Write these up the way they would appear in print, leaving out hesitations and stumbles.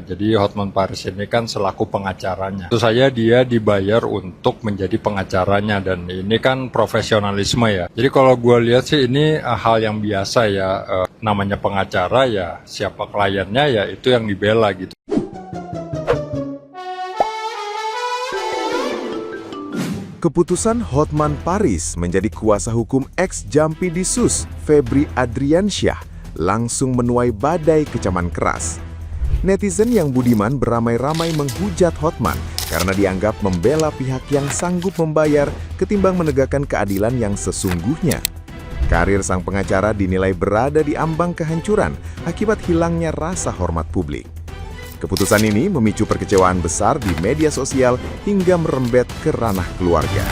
Jadi Hotman Paris ini kan selaku pengacaranya. Tentu saja dia dibayar untuk menjadi pengacaranya dan ini kan profesionalisme ya. Jadi kalau gue lihat sih ini hal yang biasa ya. Namanya pengacara ya, siapa kliennya ya itu yang dibela gitu. Keputusan Hotman Paris menjadi kuasa hukum ex-Jampi di SUS, Febri Adriansyah, langsung menuai badai kecaman keras. Netizen yang budiman beramai-ramai menghujat Hotman karena dianggap membela pihak yang sanggup membayar ketimbang menegakkan keadilan yang sesungguhnya. Karir sang pengacara dinilai berada di ambang kehancuran akibat hilangnya rasa hormat publik. Keputusan ini memicu perkecewaan besar di media sosial hingga merembet ke ranah keluarga.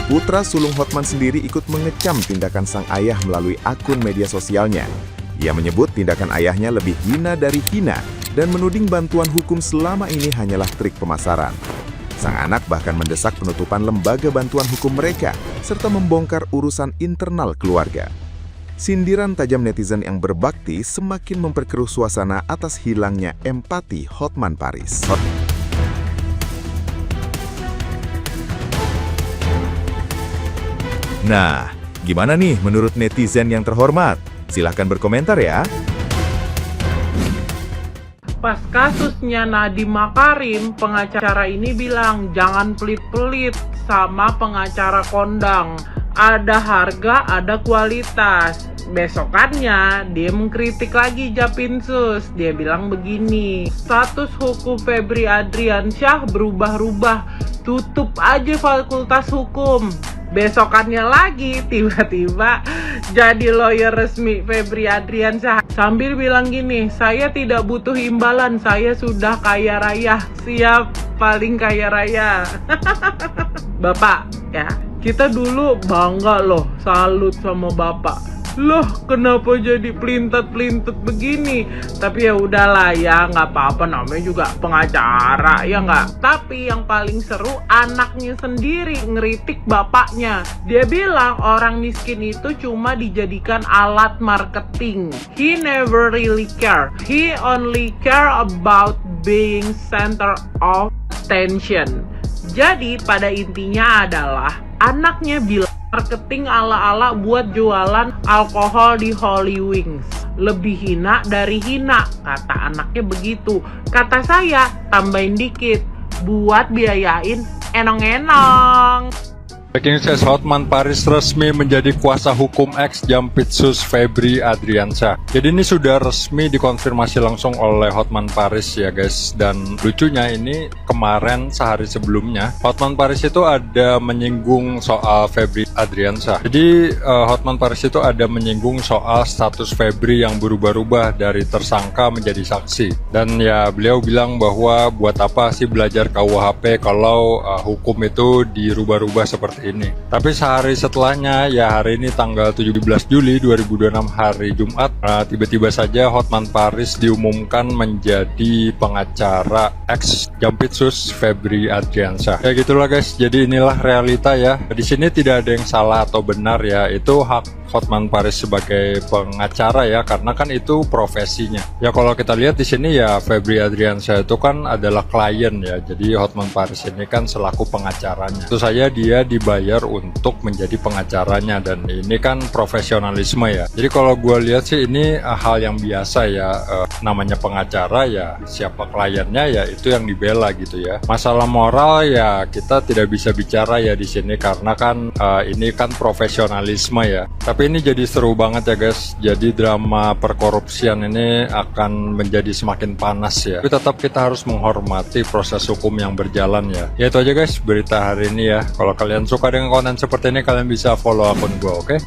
Putra sulung Hotman sendiri ikut mengecam tindakan sang ayah melalui akun media sosialnya. Ia menyebut tindakan ayahnya lebih hina dari hina dan menuding bantuan hukum selama ini hanyalah trik pemasaran. Sang anak bahkan mendesak penutupan lembaga bantuan hukum mereka serta membongkar urusan internal keluarga. Sindiran tajam netizen yang berbakti semakin memperkeruh suasana atas hilangnya empati Hotman Paris. Nah, gimana nih menurut netizen yang terhormat? Silahkan berkomentar ya. Pas kasusnya Nadiem Makarim, pengacara ini bilang jangan pelit-pelit sama pengacara kondang. Ada harga, ada kualitas. Besokannya, dia mengkritik lagi Japinsus. Dia bilang begini, status hukum Febri Adriansyah berubah-ubah. Tutup aja fakultas hukum. Besokannya lagi, tiba-tiba jadi lawyer resmi Febri Adriansyah. Sambil bilang gini, saya tidak butuh imbalan, saya sudah kaya raya. Siap, paling kaya raya. Bapak, ya. Kita dulu bangga loh, salut sama bapak. Loh, kenapa jadi pelintet-pelintet begini? Tapi ya udahlah ya, nggak apa-apa, namanya juga pengacara, ya nggak? Tapi yang paling seru, anaknya sendiri ngeritik bapaknya. Dia bilang orang miskin itu cuma dijadikan alat marketing. He never really care. He only care about being center of attention. Jadi pada intinya adalah anaknya bilang marketing ala-ala buat jualan alkohol di Holy Wings. Lebih hina dari hina, kata anaknya begitu. Kata saya, tambahin dikit, buat biayain enong-enong. Breaking news, Hotman Paris resmi menjadi kuasa hukum ex-Jampitsus Febri Adriansyah. Jadi ini sudah resmi dikonfirmasi langsung oleh Hotman Paris ya guys. Dan lucunya ini kemarin sehari sebelumnya Hotman Paris itu ada menyinggung soal Febri Adriansyah. Jadi Hotman Paris itu ada menyinggung soal status Febri yang berubah-ubah dari tersangka menjadi saksi. Dan ya beliau bilang bahwa buat apa sih belajar KUHP kalau hukum itu dirubah-rubah seperti ini. Tapi sehari setelahnya, ya hari ini tanggal 17 Juli 2026 hari Jumat, tiba-tiba saja Hotman Paris diumumkan menjadi pengacara ex-Jampitsus Febri Adriansyah. Ya gitulah guys, jadi inilah realita ya. Di sini tidak ada yang salah atau benar ya, itu hak Hotman Paris sebagai pengacara ya, karena kan itu profesinya. Ya kalau kita lihat di sini ya Febri Adriansyah itu kan adalah klien ya, jadi Hotman Paris ini kan selaku pengacaranya. Tentu saja dia dibayar untuk menjadi pengacaranya dan ini kan profesionalisme ya. Jadi kalau gue lihat sih ini hal yang biasa ya, namanya pengacara ya, siapa kliennya ya itu yang dibela gitu ya. Masalah moral ya kita tidak bisa bicara ya di sini karena kan ini kan profesionalisme ya. Tapi ini jadi seru banget ya guys. Jadi drama perkorupsian ini akan menjadi semakin panas ya. Tapi tetap kita harus menghormati proses hukum yang berjalan ya. Ya itu aja guys berita hari ini ya. Kalau kalian suka dengan konten seperti ini, kalian bisa follow akun gue, oke?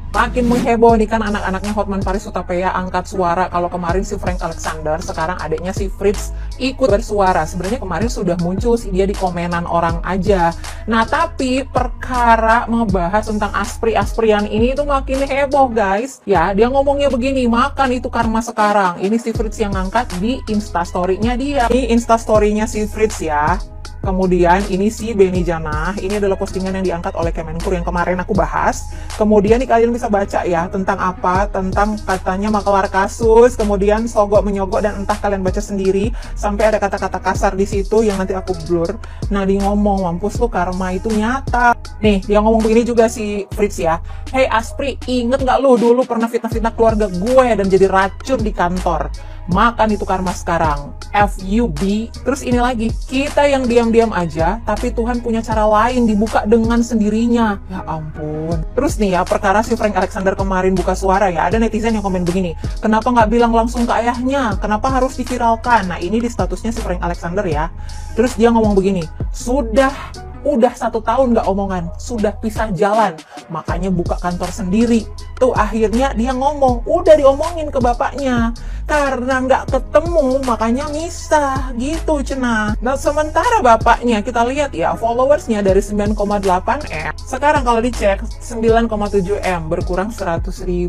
Makin mengheboh nih kan anak-anaknya Hotman Paris Hutapea angkat suara. Kalau kemarin si Frank Alexander, sekarang adiknya si Fritz ikut bersuara. Sebenarnya kemarin sudah muncul sih dia di komenan orang aja. Nah tapi perkara membahas tentang aspri-asprian ini itu makin heboh guys. Ya dia ngomongnya begini, makan itu karma sekarang. Ini si Fritz yang ngangkat di instastory-nya dia. Ini instastory-nya si Fritz ya. Kemudian ini si Beni Janah, ini adalah postingan yang diangkat oleh Kemenkur yang kemarin aku bahas. Kemudian nih kalian bisa baca ya tentang apa, tentang katanya maklar kasus, kemudian sogok menyogok, dan entah kalian baca sendiri sampai ada kata-kata kasar di situ yang nanti aku blur. Nah, dia ngomong, mampus lu, karma itu nyata. Nih, dia ngomong begini juga si Fritz ya. Hey Aspri, inget nggak lu dulu pernah fitnah-fitnah keluarga gue dan jadi racun di kantor? Makan itu karma sekarang. FUB. Terus ini lagi, kita yang diam-diam aja, tapi Tuhan punya cara lain, dibuka dengan sendirinya. Ya ampun. Terus nih ya, perkara si Frank Alexander kemarin buka suara ya, ada netizen yang komen begini, kenapa nggak bilang langsung ke ayahnya? Kenapa harus diviralkan? Nah, ini di statusnya si Frank Alexander ya. Terus dia ngomong begini, udah 1 tahun nggak omongan, sudah pisah jalan, makanya buka kantor sendiri. Tuh akhirnya dia ngomong, udah diomongin ke bapaknya, karena nggak ketemu makanya misah gitu cenah. Nah sementara bapaknya kita lihat ya, followersnya dari 9,8 M, sekarang kalau dicek 9,7 M, berkurang 100.000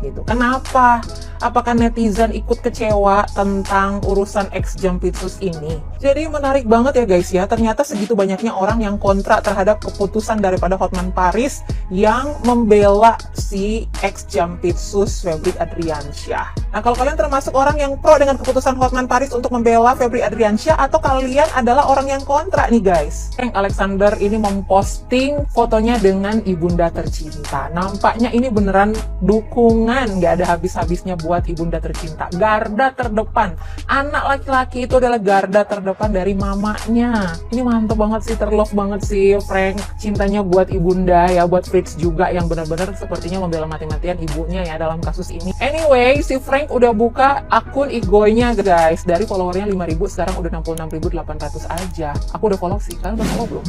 gitu. Kenapa? Apakah netizen ikut kecewa tentang urusan ex Jampitsus ini? Jadi menarik banget ya guys ya, ternyata segitu banyaknya orang yang kontra terhadap keputusan daripada Hotman Paris yang membela si ex Jampitsus Febri Adriansyah. Nah, kalau kalian termasuk orang yang pro dengan keputusan Hotman Paris untuk membela Febri Adriansyah, atau kalian adalah orang yang kontra nih guys? Frank Alexander ini memposting fotonya dengan ibunda tercinta. Nampaknya ini beneran dukungan, nggak ada habis-habisnya buat ibunda tercinta. Garda terdepan, anak laki-laki itu adalah garda terdepan dari mamanya. Ini mantep banget sih, terlove banget sih Frank. Cintanya buat ibunda ya, buat Fritz juga yang benar-benar sepertinya membela mati-matian ibunya ya dalam kasus ini. Anyway, si Frank udah buka akun igoy-nya guys. Dari followernya 5.000 sekarang udah 66.800 aja. Aku udah follow sih, kalian udah follow belum?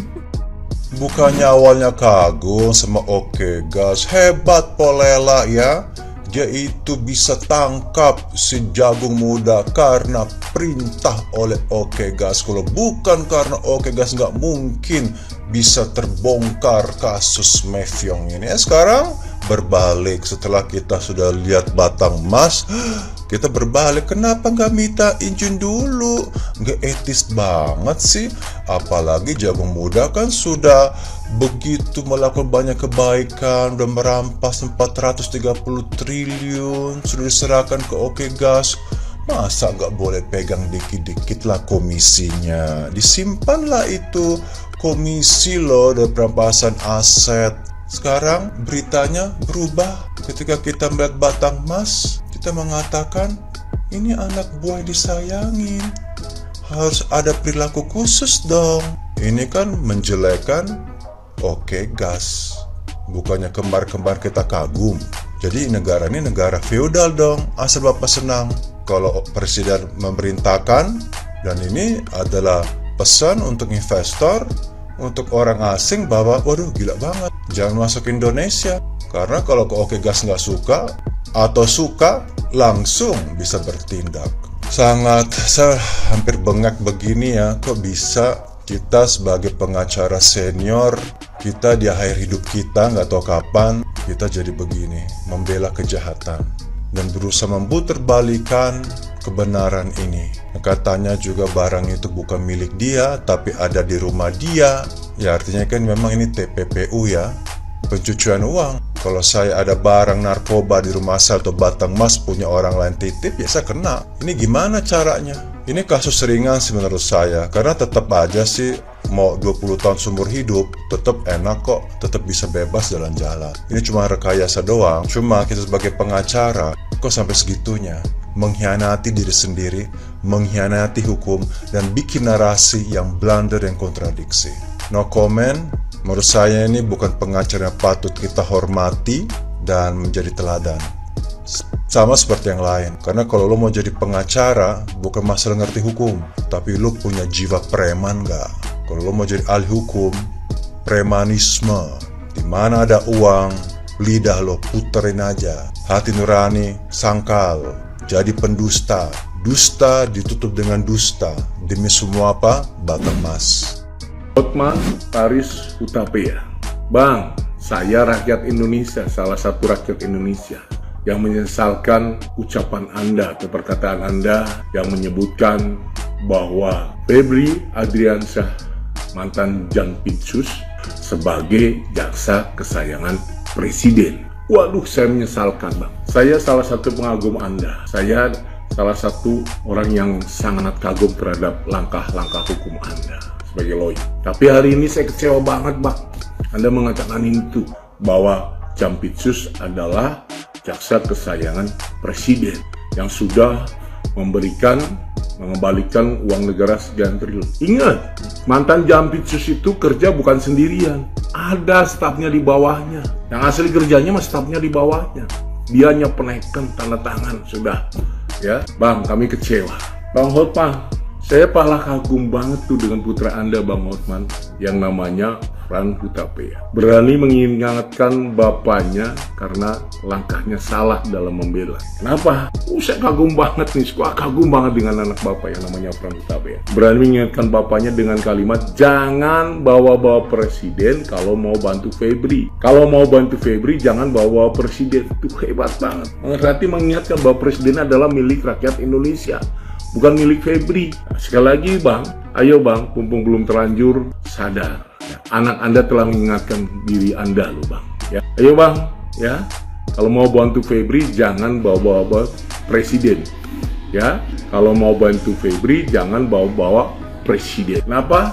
Bukannya awalnya kagum sama Oke Gas, hebat Polela ya. Dia itu bisa tangkap si jagung muda karena perintah oleh Oke Gas. Kalau bukan karena Oke Gas, nggak mungkin bisa terbongkar kasus Mefyong ini. Sekarang berbalik, setelah kita sudah lihat batang emas, kita berbalik. Kenapa nggak minta izin dulu? Nggak etis banget sih. Apalagi jagung muda kan sudah begitu melakukan banyak kebaikan, udah merampas 430 triliun, sudah diserahkan ke Oke Gas. Masa nggak boleh pegang dikit-dikit lah komisinya? Disimpanlah itu komisi loh dari perampasan aset. Sekarang beritanya berubah. Ketika kita melihat batang emas, kita mengatakan ini anak buah disayangin, harus ada perilaku khusus dong. Ini kan menjelekan Oke Gas. Bukannya kembar-kembar kita kagum. Jadi negara ini negara feodal dong. Asal Bapak senang kalau presiden memerintahkan, dan ini adalah pesan untuk investor, untuk orang asing bahwa waduh gila banget, jangan masuk Indonesia. Karena kalau ke Oke Gas nggak suka atau suka, langsung bisa bertindak. Saya hampir bengak begini ya, kok bisa kita sebagai pengacara senior, kita di akhir hidup kita nggak tahu kapan kita jadi begini, membela kejahatan dan berusaha memutarbalikkan kebenaran ini. Katanya juga barang itu bukan milik dia, tapi ada di rumah dia. Ya artinya kan memang ini TPPU ya, pencucian uang. Kalau saya ada barang narkoba di rumah saya atau batang emas punya orang lain titip, ya saya kena. Ini gimana caranya? Ini kasus ringan sih menurut saya, karena tetap aja sih mau 20 tahun seumur hidup, tetap enak kok, tetap bisa bebas jalan-jalan. Ini cuma rekayasa doang. Cuma kita sebagai pengacara, kok sampai segitunya? Mengkhianati diri sendiri, mengkhianati hukum, dan bikin narasi yang blunder dan kontradiksi. No comment. Menurut saya ini bukan pengacara yang patut kita hormati dan menjadi teladan. Sama seperti yang lain. Karena kalau lo mau jadi pengacara, bukan masalah ngerti hukum, tapi lo punya jiwa preman nggak? Kalau lo mau jadi ahli hukum, premanisme, di mana ada uang, lidah lo puterin aja. Hati nurani, sangkal, jadi pendusta. Dusta ditutup dengan dusta. Demi semua apa? Batang emas. Hotman Paris Hutapea. Bang, saya rakyat Indonesia, salah satu rakyat Indonesia yang menyesalkan ucapan Anda atau perkataan Anda yang menyebutkan bahwa Febri Adriansyah, mantan Jampitsus, sebagai jaksa kesayangan Presiden. Waduh, saya menyesalkan, Bang. Saya salah satu pengagum Anda. Saya salah satu orang yang sangat kagum terhadap langkah-langkah hukum Anda sebagai lawyer. Tapi hari ini saya kecewa banget, Bang. Anda mengatakan itu, bahwa Jampitsus adalah jaksa kesayangan Presiden yang sudah mengembalikan uang negara sekian triliun. Ingat, mantan Jampitsus itu kerja bukan sendirian. Ada stafnya di bawahnya. Yang asli kerjanya mah stafnya di bawahnya. Dia hanya peneken tanda tangan, sudah. Ya, Bang, kami kecewa. Bang Hotman, saya malah kagum banget tuh dengan putra Anda, Bang Hotman, yang namanya Fran Hutapea. Berani mengingatkan bapaknya karena langkahnya salah dalam membela. Kenapa? Saya kagum banget nih, kagum banget dengan anak bapak yang namanya Fran Hutapea. Berani mengingatkan bapaknya dengan kalimat, jangan bawa-bawa presiden kalau mau bantu Febri. Kalau mau bantu Febri, jangan bawa presiden. Itu hebat banget. Berarti mengingatkan bahwa presiden adalah milik rakyat Indonesia, bukan milik Febri. Nah, sekali lagi, Bang, ayo Bang, mumpung belum terlanjur, sadar. Anak Anda telah mengingatkan diri Anda loh, Bang. Ya, ayo Bang, ya. Kalau mau bantu Febri, jangan bawa-bawa presiden. Ya, kalau mau bantu Febri, jangan bawa-bawa presiden. Kenapa?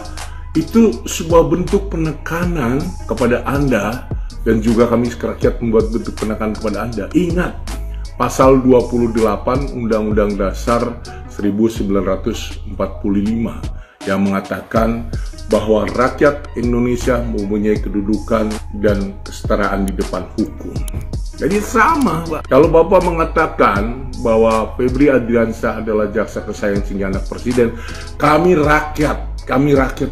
Itu sebuah bentuk penekanan kepada Anda, dan juga kami rakyat membuat bentuk penekanan kepada Anda. Ingat, Pasal 28 Undang-Undang Dasar 1945 yang mengatakan bahwa rakyat Indonesia mempunyai kedudukan dan kesetaraan di depan hukum. Jadi sama, Pak. Kalau Bapak mengatakan bahwa Febri Adriansyah adalah jaksa kesayangan sehingga anak presiden, kami rakyat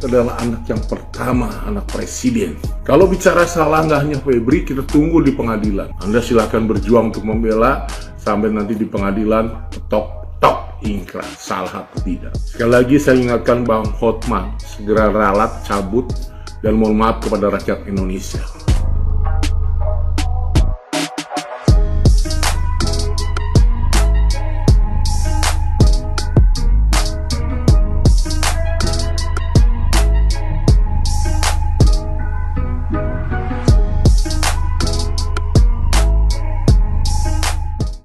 adalah anak yang pertama, anak presiden. Kalau bicara salah nggak hanya Febri, kita tunggu di pengadilan. Anda silakan berjuang untuk membela sampai nanti di pengadilan tok ingkrah, salah atau tidak. Sekali lagi saya ingatkan Bang Hotman, segera ralat, cabut, dan mohon maaf kepada rakyat Indonesia.